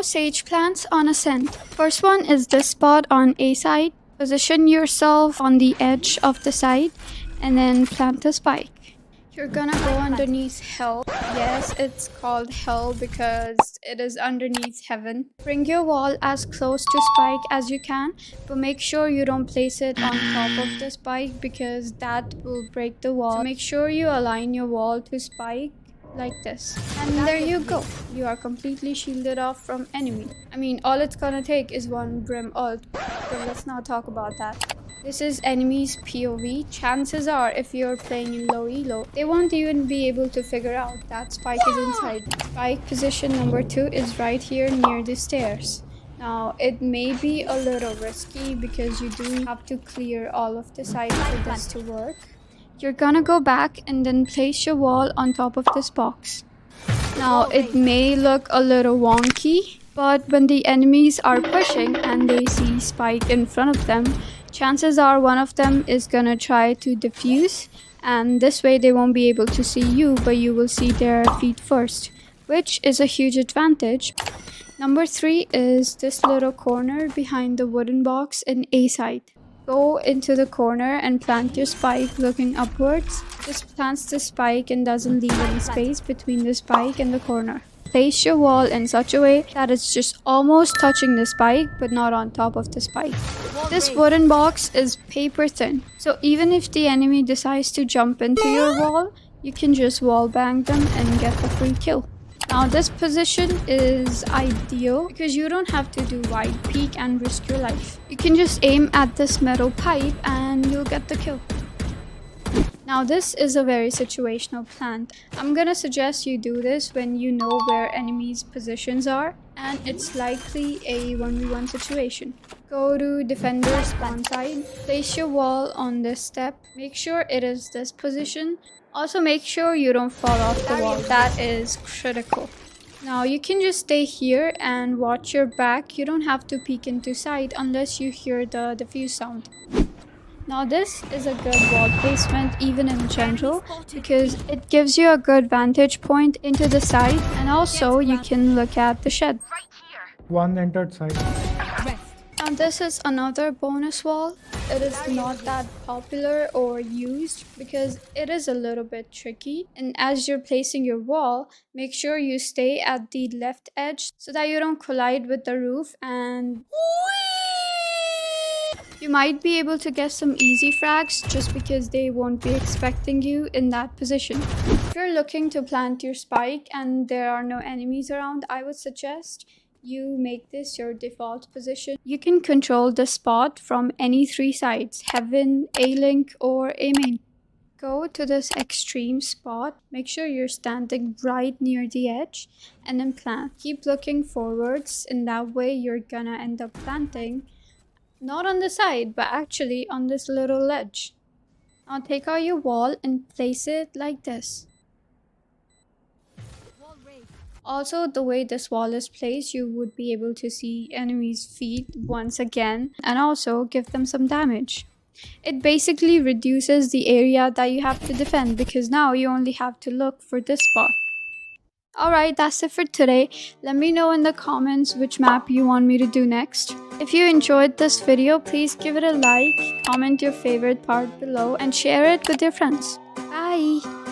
sage plants on Ascent. First one is this spot on A side. Position yourself on the edge of the side and then plant a spike. You're gonna go underneath hell. Yes, it's called hell because it is underneath heaven. Bring your wall as close to spike as you can, but make sure you don't place it on top of the spike because that will break the wall. So make sure you align your wall to spike like this. And there you go. You are completely shielded off from enemy. I mean, all it's gonna take is one Brim ult, but let's not talk about that. This is enemy's POV. Chances are, if you're playing in low elo, they won't even be able to figure out that spike is inside. Spike position number 2 is right here near the stairs. Now, it may be a little risky because you do have to clear all of the side for this to work. You're gonna go back and then place your wall on top of this box. Now, it may look a little wonky, but when the enemies are pushing and they see spike in front of them, chances are one of them is gonna try to defuse, and this way they won't be able to see you, but you will see their feet first, which is a huge advantage. Number 3 is this little corner behind the wooden box in A side. Go into the corner and plant your spike looking upwards. This plants the spike and doesn't leave any space between the spike and the corner. Place your wall in such a way that it's just almost touching the spike but not on top of the spike. This wooden box is paper thin, so even if the enemy decides to jump into your wall, you can just wall bang them and get the free kill. Now this position is ideal because you don't have to do wide peek and risk your life. You can just aim at this metal pipe and you'll get the kill. Now this is a very situational plant. I'm gonna suggest you do this when you know where enemies' positions are and it's likely a 1v1 situation. Go to defender spawn side, place your wall on this step, make sure it is this position. Also make sure you don't fall off the wall, that is critical. Now you can just stay here and watch your back. You don't have to peek into sight unless you hear the defuse sound. Now this is a good wall placement even in general because it gives you a good vantage point into the side and also you can look at the shed. One entered side. Now this is another bonus wall. It is not that popular or used because it is a little bit tricky, and as you're placing your wall, make sure you stay at the left edge so that you don't collide with the roof and you might be able to get some easy frags just because they won't be expecting you in that position. If you're looking to plant your spike and there are no enemies around, I would suggest you make this your default position. You can control the spot from any 3 sides, heaven, A-link or A-main. Go to this extreme spot, make sure you're standing right near the edge and then plant. Keep looking forwards, in that way you're gonna end up planting not on the side, but actually on this little ledge. Now take out your wall and place it like this. Also, the way this wall is placed, you would be able to see enemies' feet once again and also give them some damage. It basically reduces the area that you have to defend because now you only have to look for this spot. Alright, that's it for today. Let me know in the comments which map you want me to do next. If you enjoyed this video, please give it a like, comment your favorite part below, and share it with your friends. Bye!